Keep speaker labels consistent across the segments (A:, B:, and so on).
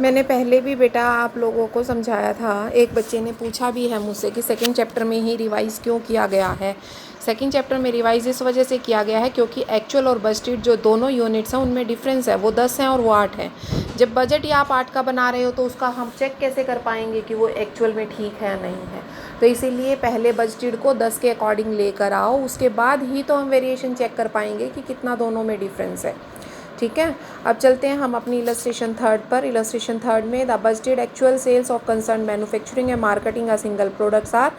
A: मैंने पहले भी बेटा आप लोगों को समझाया था, एक बच्चे ने पूछा भी है मुझसे कि सेकंड चैप्टर में ही रिवाइज़ क्यों किया गया है। सेकंड चैप्टर में रिवाइज़ इस वजह से किया गया है क्योंकि एक्चुअल और बजटेड जो दोनों यूनिट्स हैं उनमें डिफरेंस है, वो 10 हैं और वो 8 हैं। जब बजट ही आप 8 का बना रहे हो तो उसका हम चेक कैसे कर पाएंगे कि वो एक्चुअल में ठीक है या नहीं है। तो इसीलिए पहले बजटेड को 10 के अकॉर्डिंग लेकर आओ, उसके बाद ही तो हम वेरिएशन चेक कर पाएंगे कि कितना दोनों में डिफरेंस है। ठीक है, अब चलते हैं हम अपनी इलस्ट्रेशन थर्ड पर। इलस्ट्रेशन थर्ड में the budgeted actual sales of concern manufacturing and marketing a single products are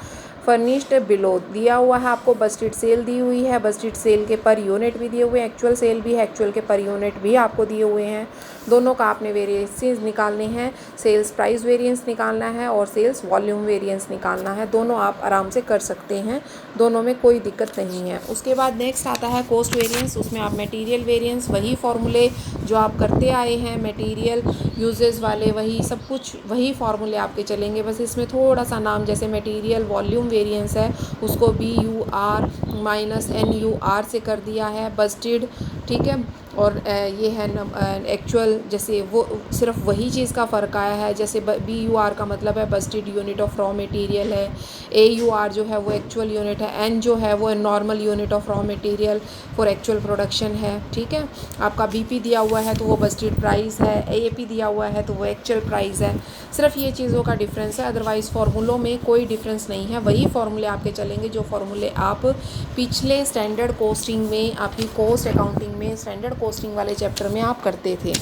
A: furnished below. दिया हुआ है आपको, बजटेड सेल दी हुई है, बजटेड सेल के पर यूनिट भी दिए हुए हैं, एक्चुअल सेल भी है, एक्चुअल के पर यूनिट भी आपको दिए हुए हैं। दोनों का आपने वेरिएंसेस निकालने हैं, सेल्स प्राइस वेरिएंस निकालना है और सेल्स वॉल्यूम वेरिएंस निकालना है। दोनों आप आराम से कर सकते हैं, दोनों में कोई दिक्कत नहीं है। उसके बाद नेक्स्ट आता है कॉस्ट वेरिएंस। उसमें आप मटेरियल वेरिएंस, वही फॉर्मूले जो आप करते आए हैं, मटेरियल यूजेस वाले, वही सब कुछ वही फार्मूले आपके चलेंगे, बस इसमें थोड़ा सा नाम, जैसे मटेरियल वॉल्यूम वेरिएंस है उसको BUR माइनस NUR से कर दिया है बजटेड। ठीक है, और ये है एक्चुअल, जैसे वो सिर्फ वही चीज़ का फ़र्क आया है। जैसे BUR का मतलब है budgeted unit of raw material है, AUR जो है वो एक्चुअल यूनिट है, N जो है वो normal unit of raw material for actual production है। ठीक है, आपका BP दिया हुआ है तो वो बजटेड प्राइस है, AAP दिया हुआ है तो वो एक्चुअल प्राइस है। सिर्फ ये चीज़ों का डिफरेंस है, अदरवाइज़ फार्मूलों में कोई डिफरेंस नहीं है, वही फार्मूले आपके चलेंगे जो फार्मूले आप पिछले स्टैंडर्ड कोस्टिंग में, आपकी कॉस्ट अकाउंटिंग में स्टैंडर्ड कोस्टिंग वाले चैप्टर में आप करते थे।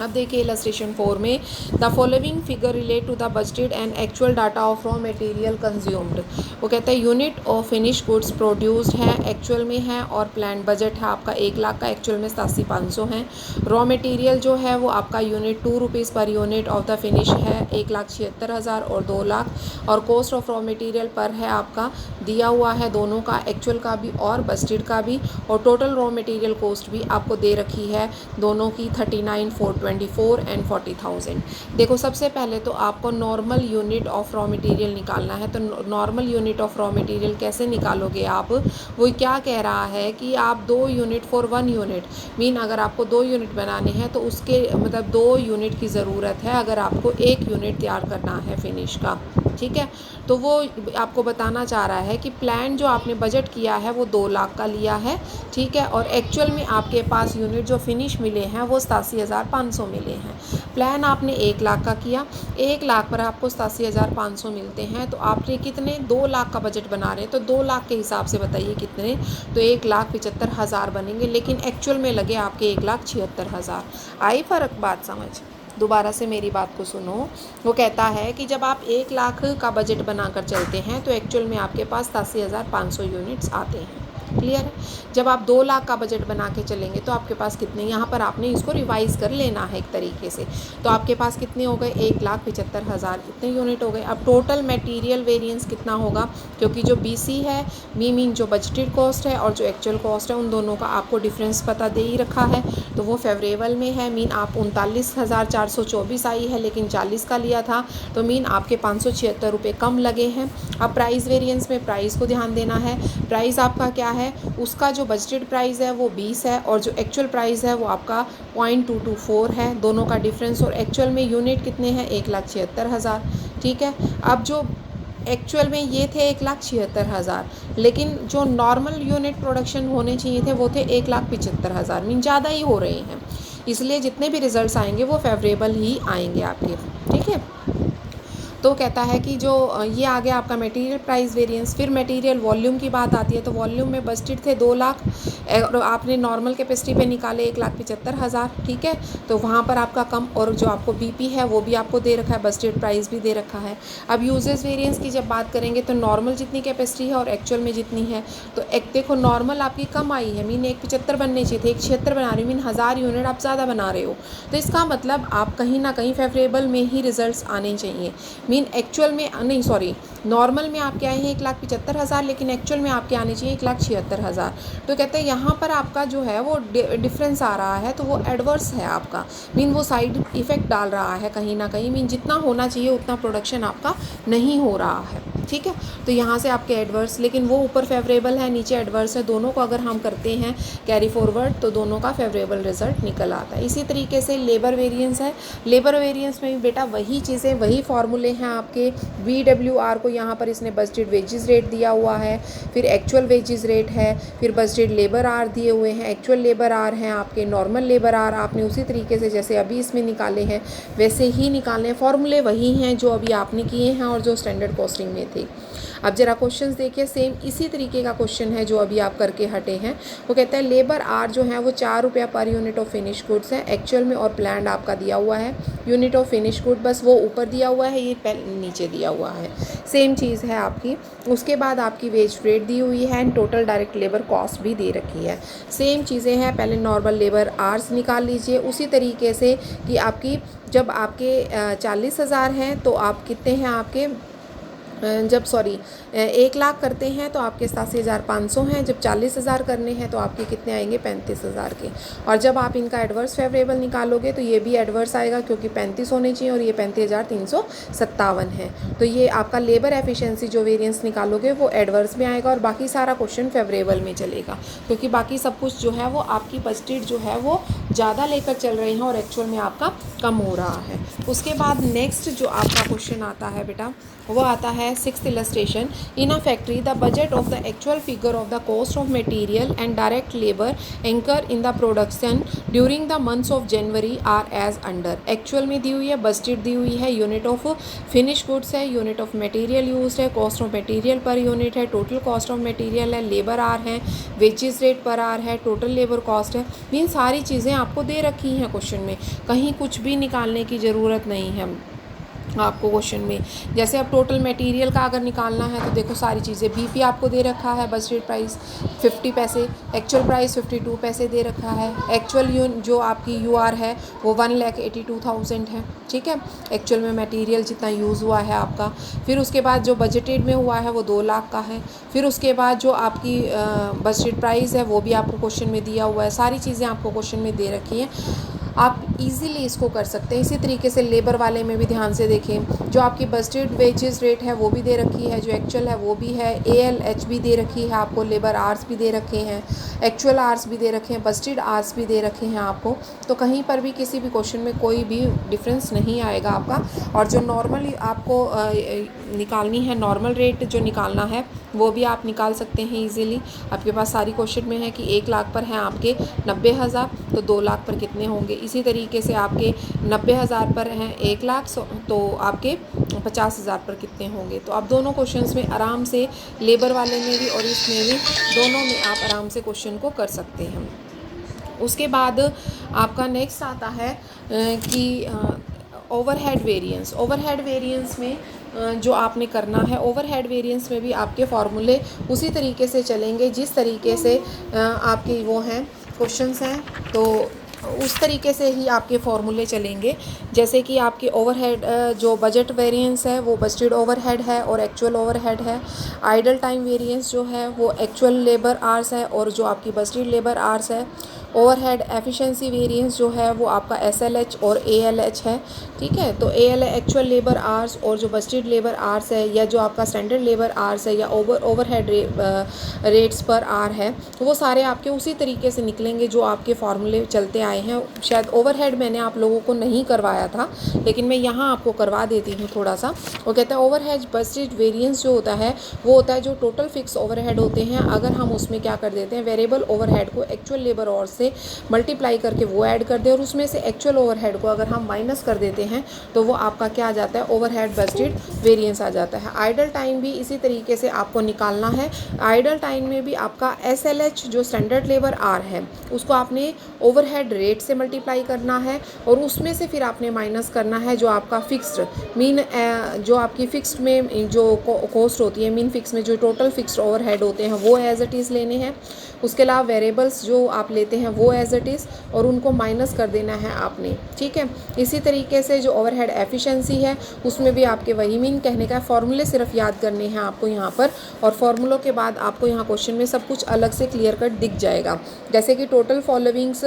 A: अब देखिए इलस्ट्रेशन 4 में, the following figure relate to the budgeted and actual data of raw material consumed. वो कहता है unit of finish goods produced है, एक्चुअल में है, और प्लान बजट है आपका 1 लाख का, एक्चुअल में 87,500 है। रॉ मटेरियल जो है वो आपका unit 2 rupees per unit of the finish है, 1,76,000 और 2 लाख। और कॉस्ट ऑफ रॉ मटेरियल पर है आपका दिया हुआ है दोनों का, एक्चुअल का भी और बजटेड का भी, और टोटल रॉ मटेरियल कॉस्ट भी आपको दे रखी है दोनों की 39,424 एंड 40,000। देखो सबसे पहले तो आपको normal unit of raw material निकालना है। तो normal unit of raw material कैसे निकालोगे आप, वो क्या कह रहा है कि आप 2 यूनिट फॉर 1 यूनिट, मीन अगर आपको 2 यूनिट बनाने हैं तो उसके मतलब 2 यूनिट की ज़रूरत है अगर आपको 1 यूनिट तैयार करना है फिनिश का। ठीक है, तो वो आपको बताना चाह रहा है कि प्लान जो आपने बजट किया है वो 2 लाख का लिया है। ठीक है, और एक्चुअल में आपके पास यूनिट जो फिनिश मिले हैं वो 87,500 मिले हैं। प्लान आपने 1 लाख का किया, 1 लाख पर आपको 87,500 मिलते हैं, तो आपने कितने 2 लाख का बजट बना रहे हैं, तो 2 लाख के हिसाब से बताइए कितने, तो 1,75,000 बनेंगे, लेकिन एक्चुअल में लगे आपके 1,76,000। आई फ़र्क बात समझ? दोबारा से मेरी बात को सुनो। वो कहता है कि जब आप 1 लाख का बजट बनाकर चलते हैं तो एक्चुअल में आपके पास 87,500 यूनिट्स आते हैं। क्लियर है? जब आप 2 लाख का बजट बना के चलेंगे तो आपके पास कितने, यहाँ पर आपने इसको रिवाइज़ कर लेना है एक तरीके से, तो आपके पास कितने हो गए 1,75,000 इतने यूनिट हो गए। अब टोटल मटेरियल वेरिएंस कितना होगा, क्योंकि जो BC है, मीन जो बजटेड कॉस्ट है और जो एक्चुअल कॉस्ट है, उन दोनों का आपको डिफरेंस पता दे ही रखा है, तो वो फेवरेबल में है। मीन आप 39,424 आई है लेकिन 40 का लिया था, तो मीन आपके 576 रुपये कम लगे हैं। अब प्राइस वेरिएंस में प्राइस को ध्यान देना है। प्राइस आपका क्या है, उसका जो बजटेड प्राइस है वो 20 है और जो एक्चुअल प्राइस है वो आपका 0.224 है, दोनों का डिफरेंस। और एक्चुअल में यूनिट कितने हैं 1,76,000। ठीक है, अब जो एक्चुअल में ये थे 1,76,000, लेकिन जो नॉर्मल यूनिट प्रोडक्शन होने चाहिए थे वो थे 1,75,000, मीन ज़्यादा ही हो रहे हैं, इसलिए जितने भी रिजल्ट्स आएंगे वो फेवरेबल ही आएंगे आपके। ठीक है, तो कहता है कि जो ये आ गया आपका मटेरियल प्राइस वेरिएंस। फिर मटेरियल वॉल्यूम की बात आती है, तो वॉल्यूम में बजटेड थे 2 लाख और आपने नॉर्मल कैपेसिटी पे निकाले 1,75,000। ठीक है, तो वहाँ पर आपका कम, और जो आपको BP है वो भी आपको दे रखा है, बजटेड प्राइस भी दे रखा है। अब यूजेस वेरिएंस की जब बात करेंगे तो नॉर्मल जितनी कैपेसिटी है और एक्चुअल में जितनी है, तो एक देखो नॉर्मल आपकी कम आई है, मीन 1,75 बनने चाहिए थे, 1,76 बना रही हो, मीन 1000 यूनिट आप ज़्यादा बना रहे हो, तो इसका मतलब आप कहीं ना कहीं फेवरेबल में ही रिजल्ट्स आने चाहिए। मीन एक्चुअल में नहीं, सॉरी, नॉर्मल में आपके आए हैं 1,75,000, लेकिन एक्चुअल में आपके आने चाहिए 1,76,000। तो कहते हैं यहाँ पर आपका जो है वो डिफरेंस आ रहा है, तो वो एडवर्स है आपका, मीन वो साइड इफ़ेक्ट डाल रहा है कहीं ना कहीं, मीन जितना होना चाहिए उतना प्रोडक्शन आपका नहीं हो रहा है। ठीक है। तो यहाँ से आपके एडवर्स, लेकिन वो ऊपर फेवरेबल है, नीचे एडवर्स है, दोनों को अगर हम करते हैं कैरी फॉरवर्ड तो दोनों का फेवरेबल रिजल्ट निकल आता है। इसी तरीके से लेबर वेरिएंस है, लेबर वेरिएंस में भी बेटा वही चीज़ें, वही फार्मूले हैं आपके। VWR को यहाँ पर इसने बजटेड वेजेस रेट दिया हुआ है, फिर एक्चुअल वेजेस रेट है, फिर बजटेड लेबर आर दिए हुए हैं, एक्चुअल लेबर आर हैं आपके, नॉर्मल लेबर आर आपने उसी तरीके से जैसे अभी इसमें निकाले हैं वैसे ही निकालने हैं। फॉर्मूले वही हैं जो अभी आपने किए हैं और जो स्टैंडर्ड कॉस्टिंग में थे। अब जरा क्वेश्चंस देखिए, सेम इसी तरीके का क्वेश्चन है जो अभी आप करके हटे हैं। वो कहता है लेबर आर जो है वो 4 रुपया per unit of finish goods है, एक्चुअल में और प्लान्ड आपका दिया हुआ है यूनिट ऑफ फिनिश गुड, बस वो ऊपर दिया हुआ है, ये नीचे दिया हुआ है, सेम चीज़ है आपकी। उसके बाद आपकी वेज रेट दी हुई है and total direct labour cost भी दे रखी है, सेम चीज़ें हैं। पहले नॉर्मल लेबर आर्स निकाल लीजिए उसी तरीके से कि आपकी जब आपके 40,000 हैं तो आप कितने हैं आपके, जब 1 लाख करते हैं तो आपके 87,500 हैं, जब 40,000 करने हैं तो आपके कितने आएंगे 35,000 के। और जब आप इनका एडवर्स फेवरेबल निकालोगे तो ये भी एडवर्स आएगा क्योंकि 35 होने चाहिए और ये 35,357 है। तो ये आपका लेबर एफिशिएंसी जो वेरिएंस निकालोगे वो एडवर्स में आएगा और बाकी सारा क्वेश्चन फेवरेबल में चलेगा, क्योंकि बाकी सब कुछ जो है वो आपकी बजटेड जो है वो ज़्यादा लेकर चल रहे हैं और एक्चुअल में आपका कम हो रहा है। उसके बाद नेक्स्ट जो आपका क्वेश्चन आता है बेटा वो आता है 6th illustration। In a factory the budget of the actual figure of the cost of material and direct labour incurred in the production during the months of January are as under. Actual में दी हुई है, budgeted दी हुई है, unit of finish goods है, unit of material use है, cost of material per unit है, टोटल कॉस्ट ऑफ मटेरियल है, लेबर आर है, वेजेस रेट पर आर है, टोटल लेबर कॉस्ट है। इन सारी चीज़ें आपको दे रखी हैं क्वेश्चन में, कहीं कुछ भी निकालने की ज़रूरत नहीं है आपको क्वेश्चन में। जैसे अब टोटल मटेरियल का अगर निकालना है तो देखो सारी चीज़ें, बीपी आपको दे रखा है बजटेड प्राइस 50 पैसे, एक्चुअल प्राइस 52 पैसे दे रखा है, एक्चुअल जो आपकी यूआर है वो 1,82,000 है, ठीक है, एक्चुअल में मटेरियल जितना यूज़ हुआ है आपका। फिर उसके बाद जो बजटेड में हुआ है वो 2 लाख का है। फिर उसके बाद जो आपकी बजटेड प्राइस है वो भी आपको क्वेश्चन में दिया हुआ है, सारी चीज़ें आपको क्वेश्चन में दे रखी हैं, आप इजीली इसको कर सकते हैं। इसी तरीके से लेबर वाले में भी ध्यान से देखें, जो आपकी बजटेड वेजेस रेट है वो भी दे रखी है, जो एक्चुअल है वो भी है, ALH भी दे रखी है आपको, लेबर आवर्स भी दे रखे हैं, एक्चुअल आवर्स भी दे रखे हैं, बजटेड आवर्स भी दे रखे हैं आपको। तो कहीं पर भी किसी भी क्वेश्चन में कोई भी डिफरेंस नहीं आएगा आपका। और जो नॉर्मली आपको निकालनी है, नॉर्मल रेट जो निकालना है वो भी आप निकाल सकते हैं इजीली। आपके पास सारी क्वेश्चन में है कि 1 लाख पर हैं आपके 90,000 तो 2 लाख पर कितने होंगे। इसी तरीके से आपके 90,000 पर हैं 1 लाख तो आपके 50,000 पर कितने होंगे। तो आप दोनों क्वेश्चंस में आराम से, लेबर वाले में भी और इसमें भी, दोनों में आप आराम से क्वेश्चन को कर सकते हैं। उसके बाद आपका नेक्स्ट आता है कि ओवरहेड वेरिएंस। ओवरहेड वेरिएंस में जो आपने करना है, ओवरहेड वेरिएंस में भी आपके फॉर्मूले उसी तरीके से चलेंगे जिस तरीके से आपके वो हैं क्वेश्चंस हैं, तो उस तरीके से ही आपके फॉर्मूले चलेंगे। जैसे कि आपके ओवरहेड जो बजट वेरिएंस है वो बजटेड ओवरहेड है और एक्चुअल ओवरहेड है। आइडल टाइम वेरिएंस जो है वो एक्चुअल लेबर आवर्स है और जो आपकी बजटेड लेबर आवर्स है। ओवरहेड एफिशिएंसी वेरिएंस जो है वो आपका SLH और ALH है, ठीक है। तो ALH एक्चुअल लेबर आवर्स और जो बजटेड लेबर आवर्स है या जो आपका स्टैंडर्ड लेबर आवर्स है या ओवरहेड रेट्स पर आर है, तो वो सारे आपके उसी तरीके से निकलेंगे जो आपके फार्मूले चलते आए हैं। शायद ओवरहेड मैंने आप लोगों को नहीं करवाया था, लेकिन मैं यहाँ आपको करवा देती हूँ थोड़ा सा। वो कहता है ओवरहेड बजटेड वेरिएंस जो होता है वो होता है जो टोटल फिक्स ओवरहेड होते हैं, अगर हम उसमें क्या कर देते हैं, वेरिएबल ओवरहेड को एक्चुअल लेबर और से मल्टीप्लाई करके वो ऐड कर दे और उसमें से एक्चुअल ओवरहेड को अगर हम माइनस कर देते हैं तो वो आपका क्या आ जाता है, ओवरहेड बजटेड वेरिएंस आ जाता है। आइडल टाइम भी इसी तरीके से आपको निकालना है। आइडल टाइम में भी आपका SLH जो स्टैंडर्ड लेबर आर है उसको आपने ओवरहेड रेट से मल्टीप्लाई करना है और उसमें से फिर आपने माइनस करना है जो आपका फिक्स्ड मीन जो आपकी फिक्स्ड में जो कॉस्ट होती है, मीन फिक्स में जो टोटल फिक्स्ड ओवरहेड होते हैं वो एज इट इज़ लेने हैं। उसके अलावा वेरिएबल्स जो आप लेते हैं वो एज इट इज़ और उनको माइनस कर देना है आपने, ठीक है। इसी तरीके से जो ओवरहेड एफिशिएंसी है उसमें भी आपके वही मीन कहने का फॉर्मूले सिर्फ याद करने हैं आपको यहाँ पर, और फॉर्मूलों के बाद आपको यहाँ क्वेश्चन में सब कुछ अलग से क्लियर कट दिख जाएगा। जैसे कि total followings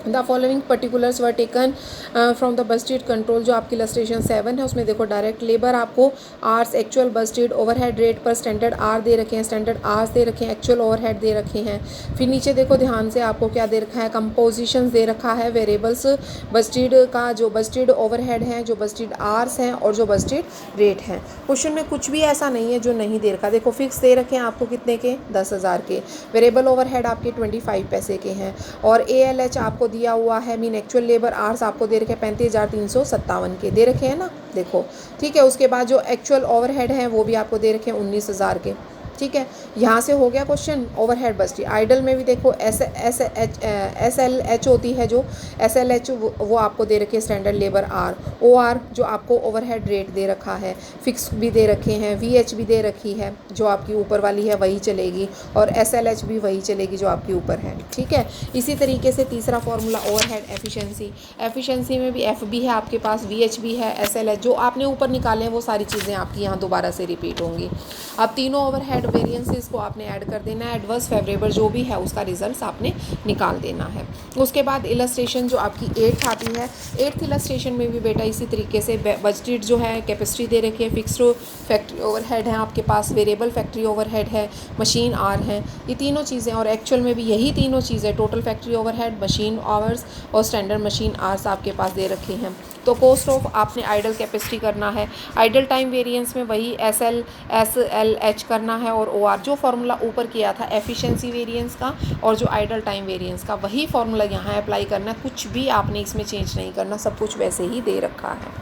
A: the following particulars were taken from the budgeted control, जो आपकी इलस्ट्रेशन 7 है उसमें देखो डायरेक्ट लेबर आपको hours, actual budgeted, overhead rate per standard hour दे रखे हैं, स्टैंडर्ड आर्स दे रखे हैं, एक्चुअल ओवरहेड दे रखे हैं। फिर नीचे देखो ध्यान से आपको क्या दे रखा है, कंपोजिशन दे रखा है, वेरिएबल्स बस्टेड का, जो बस्टेड ओवरहेड है, जो बस्टेड आर्स हैं और जो बस्टेड रेट हैं। क्वेश्चन में कुछ भी ऐसा नहीं है जो नहीं दे रखा। देखो फिक्स दे रखे हैं आपको कितने के, 10,000 के। वेरिएबल ओवरहेड आपके 25 पैसे के हैं और ALH आपको दिया हुआ है, मीन एक्चुअल लेबर आवर्स आपको दे रखे हैं 35,357 के दे रखे हैं ना, देखो ठीक है। उसके बाद जो एक्चुअल ओवरहेड हैं वो भी आपको दे रखे हैं 19,000 के, ठीक है। यहाँ से हो गया क्वेश्चन ओवरहेड बस्टेड। आइडल में भी देखो SLH होती है, जो SLH वो आपको दे रखी है स्टैंडर्ड लेबर आर, OR जो आपको ओवरहेड रेट दे रखा है, फिक्स भी दे रखे हैं, VH भी दे रखी है जो आपकी ऊपर वाली है वही चलेगी, और SLH भी वही चलेगी जो आपकी ऊपर है, ठीक है। इसी तरीके से तीसरा फॉर्मूला ओवरहेड एफिशिएंसी, एफिशिएंसी में भी F भी है आपके पास, VH भी है, SLH जो आपने ऊपर निकाले हैं वो सारी चीज़ें आपकी यहाँ दोबारा से रिपीट होंगी। अब तीनों ओवरहेड वेरिएंसेस को आपने ऐड कर देना है, एडवर्स फेवरेबल जो भी है उसका रिजल्ट आपने निकाल देना है। उसके बाद इलस्ट्रेशन जो आपकी 8th आती है, 8th इलस्ट्रेशन में भी बेटा इसी तरीके से बजटेड जो है कैपेसिटी दे रखी है, फिक्स्ड फैक्ट्री ओवरहेड है आपके पास, वेरिएबल फैक्ट्री ओवरहेड है, मशीन आर है, ये तीनों चीज़ें, और एक्चुअल में भी यही तीनों चीज़ें, total factory overhead, machine hours और स्टैंडर्ड मशीन आवर्स आपके पास दे रखे हैं। तो कॉस्ट ऑफ आपने आइडल कैपेसिटी करना है, आइडल टाइम वेरिएंस में वही SLH करना है, और OR जो फार्मूला ऊपर किया था एफिशिएंसी वेरिएंस का और जो आइडल टाइम वेरिएंस का, वही फार्मूला यहाँ अप्लाई करना है, कुछ भी आपने इसमें चेंज नहीं करना, सब कुछ वैसे ही दे रखा है।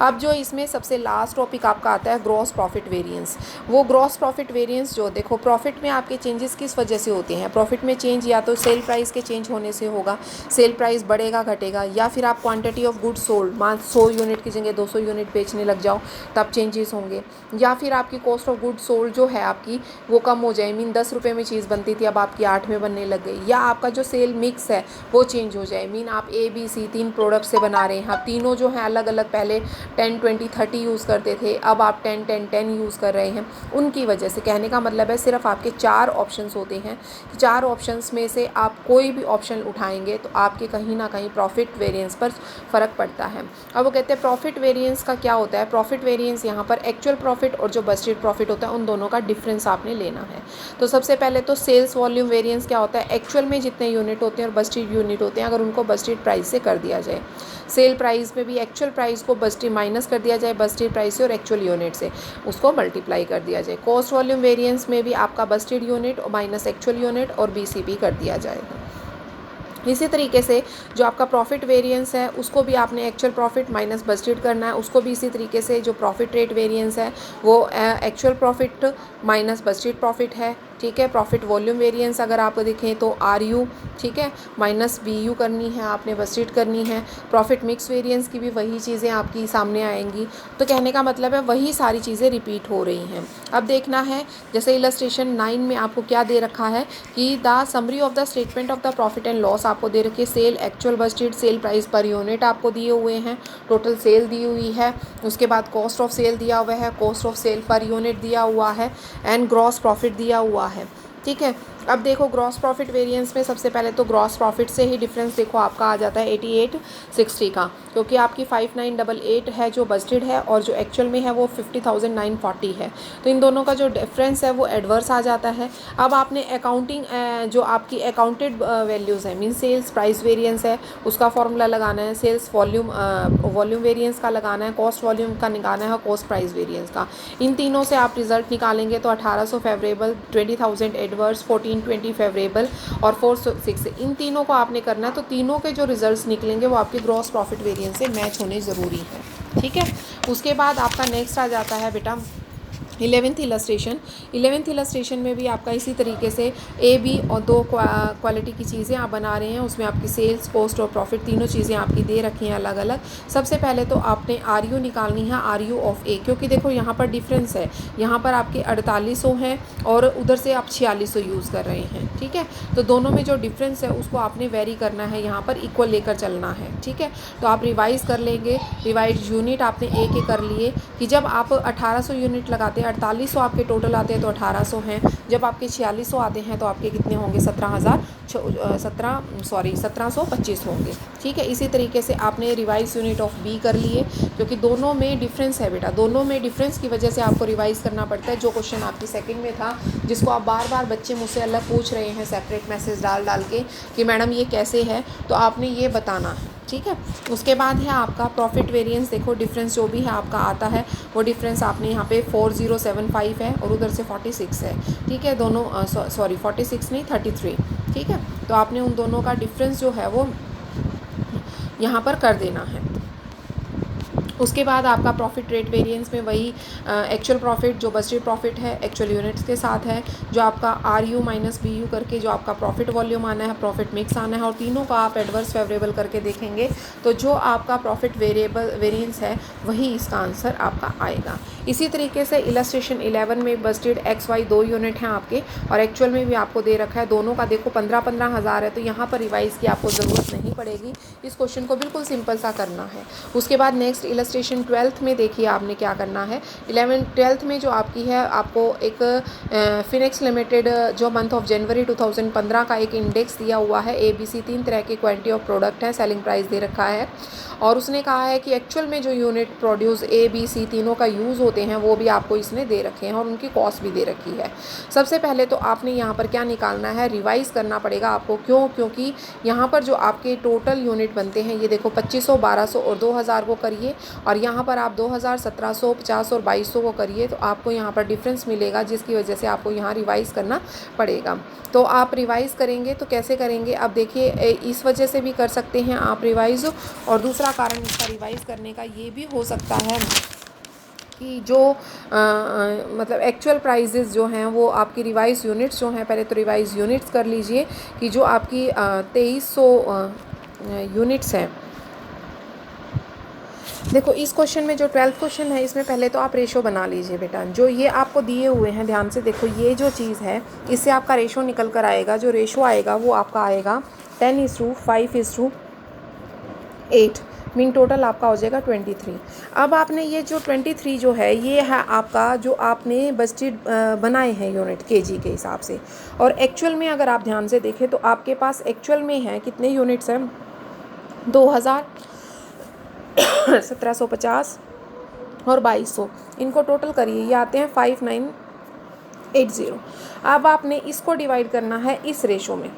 A: अब जो इसमें सबसे लास्ट टॉपिक आपका आता है ग्रॉस प्रॉफिट वेरिएंस। वो ग्रॉस प्रॉफिट वेरिएंस जो देखो प्रॉफिट में आपके चेंजेस किस वजह से होते हैं, प्रॉफिट में चेंज या तो सेल प्राइस के चेंज होने से होगा, सेल प्राइस बढ़ेगा घटेगा, या फिर आप क्वांटिटी ऑफ गुड्स सोल्ड, मान 100 यूनिट की जगह 200 यूनिट बेचने लग जाओ तब चेंजेस होंगे, या फिर आपकी कॉस्ट ऑफ गुड्स सोल्ड जो है आपकी वो कम हो जाए, मीन 10 रुपये में चीज़ बनती थी अब आपकी 8 में बनने लग गई, या आपका जो सेल मिक्स है वो चेंज हो जाए, मीन आप ABC 3 प्रोडक्ट से बना रहे हैं, आप तीनों जो हैं अलग अलग, पहले 10, 20, 30 यूज़ करते थे, अब आप 10, 10, 10 यूज़ कर रहे हैं, उनकी वजह से। कहने का मतलब है सिर्फ आपके 4 ऑप्शंस होते हैं, 4 ऑप्शंस में से आप कोई भी ऑप्शन उठाएंगे तो आपके कहीं ना कहीं प्रॉफिट वेरिएंस पर फ़र्क पड़ता है। अब वो कहते हैं प्रॉफिट वेरिएंस का क्या होता है, प्रॉफिट वेरिएंस यहाँ पर एक्चुअल प्रॉफिट और जो बजटेड प्रॉफिट होता है उन दोनों का डिफरेंस आपने लेना है। तो सबसे पहले तो सेल्स वॉल्यूम वेरिएंस क्या होता है, एक्चुअल में जितने यूनिट होते हैं और बजटेड यूनिट होते हैं अगर उनको बजटेड प्राइस से कर दिया जाए, सेल प्राइस में भी एक्चुअल प्राइस को बजटेड माइनस कर दिया जाए, बजटेड प्राइस से और एक्चुअल यूनिट से उसको मल्टीप्लाई कर दिया जाए। कॉस्ट वॉल्यूम वेरिएंस में भी आपका बजटेड यूनिट और माइनस एक्चुअल यूनिट और BCP कर दिया जाएगा। इसी तरीके से जो आपका प्रॉफिट वेरिएंस है उसको भी आपने एक्चुअल प्रॉफिट माइनस बजटेड करना है, उसको भी इसी तरीके से जो प्रॉफिट रेट वेरिएंस है वो actual profit minus budgeted profit है, ठीक है। प्रॉफिट वॉल्यूम वेरिएंस अगर आप देखें तो RU, ठीक है, माइनस BU करनी है आपने, बजटेड करनी है। प्रॉफिट मिक्स वेरिएंस की भी वही चीज़ें आपकी सामने आएंगी। तो कहने का मतलब है वही सारी चीज़ें रिपीट हो रही हैं। अब देखना है जैसे इलस्ट्रेशन 9 में आपको क्या दे रखा है कि the summary of the statement of the profit and loss आपको दे रखी है, sale, actual budgeted, sale price per unit आपको दिए हुए हैं, टोटल सेल दी हुई है, उसके बाद कॉस्ट ऑफ सेल दिया हुआ है, cost of sale per unit दिया हुआ है एंड ग्रॉस प्रॉफिट दिया हुआ है, ठीक है। अब देखो ग्रॉस प्रॉफिट वेरिएंस में सबसे पहले तो ग्रॉस प्रॉफिट से ही डिफरेंस देखो आपका आ जाता है 8860 का, क्योंकि आपकी 5988 है जो बजटेड है और जो एक्चुअल में है वो 50,940 है, तो इन दोनों का जो डिफरेंस है वो एडवर्स आ जाता है। अब आपने अकाउंटिंग जो आपकी अकाउंटेड वैल्यूज़ है, मीन सेल्स प्राइस वेरिएंस है उसका फॉर्मूला लगाना है, सेल्स वॉल्यूम वेरिएंस का लगाना है, कॉस्ट वॉल्यूम का निकालना है, कॉस्ट प्राइस वेरिएंस का। इन तीनों से आप रिजल्ट निकालेंगे तो 1800 फेवरेबल, 20,000 एडवर्स, 1420 फेवरेबल और 406, इन तीनों को आपने करना है। तो तीनों के जो रिजल्ट्स निकलेंगे वो आपके ग्रॉस प्रॉफिट वेरिएंस से मैच होने ज़रूरी है, ठीक है। उसके बाद आपका नेक्स्ट आ जाता है बेटा 11th इलस्ट्रेशन। 11th इलस्ट्रेशन में भी आपका इसी तरीके से AB और 2 क्वालिटी की चीज़ें आप बना रहे हैं, उसमें आपकी सेल्स, कॉस्ट और प्रॉफिट तीनों चीज़ें आपकी दे रखी हैं अलग अलग। सबसे पहले तो आपने RU निकालनी है, RU ऑफ A, क्योंकि देखो यहाँ पर डिफरेंस है, यहाँ पर आपके 4800 हैं और उधर से आप 4600 यूज़ कर रहे हैं, ठीक है। तो दोनों में जो डिफरेंस है उसको आपने वेरी करना है, यहाँ पर इक्वल लेकर चलना है, ठीक है। तो आप रिवाइज़ कर लेंगे, रिवाइज यूनिट आपने A के कर लिए कि जब आप 1800 यूनिट लगाते हैं, 4800 आपके टोटल आते हैं तो 1800 हैं। जब आपके 4600 आते हैं तो आपके कितने होंगे 1725 होंगे। ठीक है, इसी तरीके से आपने रिवाइज यूनिट ऑफ बी कर लिए, क्योंकि दोनों में डिफरेंस है बेटा, दोनों में डिफरेंस की वजह से आपको रिवाइज़ करना पड़ता है। जो क्वेश्चन आपकी सेकंड में था, जिसको आप बार बार बच्चे मुझसे अलग पूछ रहे हैं सेपरेट मैसेज डाल के कि मैडम ये कैसे है, तो आपने ये बताना है। ठीक है, उसके बाद है आपका प्रॉफिट वेरिएंस। देखो डिफरेंस जो भी है आपका आता है वो डिफरेंस आपने यहाँ पे 4075 है और उधर से 46 है। ठीक है, दोनों 46 नहीं 33। ठीक है, तो आपने उन दोनों का डिफरेंस जो है वो यहाँ पर कर देना है। उसके बाद आपका प्रॉफिट रेट वेरिएंस में वही एक्चुअल प्रॉफिट जो बजटेड प्रॉफिट है एक्चुअल यूनिट्स के साथ है, जो आपका R U minus B U करके जो आपका प्रॉफिट वॉल्यूम आना है, प्रॉफिट मिक्स आना है, और तीनों का आप एडवर्स फेवरेबल करके देखेंगे तो जो आपका प्रॉफिट वेरिएंस है वही इसका आंसर आपका आएगा। इसी तरीके से इलस्ट्रेशन 11 में बजटेड एक्स वाई 2 यूनिट हैं आपके और एक्चुअल में भी आपको दे रखा है, दोनों का देखो 15-15 हज़ार है, तो यहाँ पर रिवाइज़ की आपको ज़रूरत नहीं पड़ेगी। इस क्वेश्चन को बिल्कुल सिंपल सा करना है। उसके बाद नेक्स्ट इलस्ट्रेशन 12th में देखिए आपने क्या करना है। 12th में जो आपकी है, आपको एक फिनिक्स लिमिटेड जो मंथ ऑफ जनवरी 2015 का एक इंडेक्स दिया हुआ है। ABC 3 तरह के क्वांटिटी ऑफ प्रोडक्ट है, सेलिंग प्राइस दे रखा है और उसने कहा है कि एक्चुअल में जो यूनिट प्रोड्यूस ABC तीनों का यूज़ होते हैं वो भी आपको इसने दे रखे हैं और उनकी कॉस्ट भी दे रखी है। सबसे पहले तो आपने यहाँ पर क्या निकालना है, रिवाइज़ करना पड़ेगा आपको। क्योंकि यहाँ पर जो आपके टोटल यूनिट बनते हैं, ये देखो 2500, 1200 और 2000 को करिए और यहाँ पर आप 2000, 1700, 50 और 2200 को करिए, तो आपको यहाँ पर डिफरेंस मिलेगा, जिसकी वजह से आपको यहाँ रिवाइज़ करना पड़ेगा। तो आप रिवाइज़ करेंगे तो कैसे करेंगे, अब देखिए इस वजह से भी कर सकते हैं आप रिवाइज़, और दूसरा कारण इसका रिवाइज़ करने का ये भी हो सकता है कि जो मतलब एक्चुअल प्राइजेज़ जो हैं वो आपकी रिवाइज़ यूनिट्स जो हैं, पहले तो रिवाइज़ यूनिट्स कर लीजिए कि जो आपकी 2300 यूनिट्स हैं। देखो इस क्वेश्चन में जो 12th क्वेश्चन है इसमें पहले तो आप रेशो बना लीजिए बेटा। जो ये आपको दिए हुए हैं ध्यान से देखो, ये जो चीज़ है इससे आपका रेशो निकल कर आएगा। जो रेशो आएगा वो आपका आएगा 10:5:8, मीन टोटल आपका हो जाएगा 23। अब आपने ये जो 23 जो है ये है आपका जो आपने बजटेड बनाए हैं यूनिट केजी के हिसाब से, और एक्चुअल में अगर आप ध्यान से देखें तो आपके पास एक्चुअल में है कितने यूनिट्स हैं, 2000, 1750 और 2200, इनको टोटल करिए, ये आते हैं 5980। अब आपने इसको डिवाइड करना है इस रेशो में,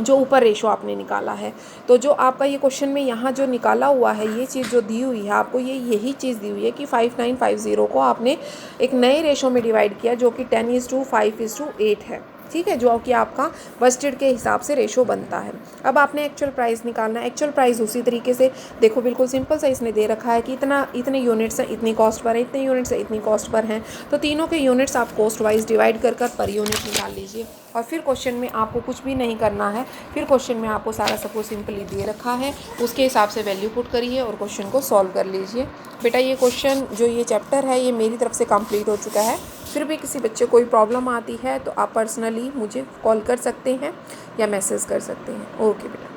A: जो ऊपर रेशो आपने निकाला है। तो जो आपका ये क्वेश्चन में यहाँ जो निकाला हुआ है, ये चीज़ जो दी हुई है आपको, ये यही चीज़ दी हुई है कि 5950 को आपने एक नए रेशो में डिवाइड किया जो कि 10:5:8 है। ठीक है, जो कि आपका बजटेड के हिसाब से रेशो बनता है। अब आपने एक्चुअल प्राइस निकालना है। एक्चुअल प्राइस उसी तरीके से देखो, बिल्कुल सिंपल सा इसने दे रखा है कि इतने यूनिट्स हैं इतनी कॉस्ट पर है, इतने यूनिट्स हैं इतनी कॉस्ट पर हैं, तो तीनों के यूनिट्स आप कॉस्ट वाइज डिवाइड कर पर यूनिट निकाल लीजिए। और फिर क्वेश्चन में आपको कुछ भी नहीं करना है, फिर क्वेश्चन में आपको सारा सब कुछ सिंपली दे रखा है, उसके हिसाब से वैल्यू पुट करिए और क्वेश्चन को सॉल्व कर लीजिए। बेटा ये क्वेश्चन जो ये चैप्टर है ये मेरी तरफ से कंप्लीट हो चुका है। फिर भी किसी बच्चे कोई प्रॉब्लम आती है तो आप पर्सनली मुझे कॉल कर सकते हैं या मैसेज कर सकते हैं। ओके बेटा।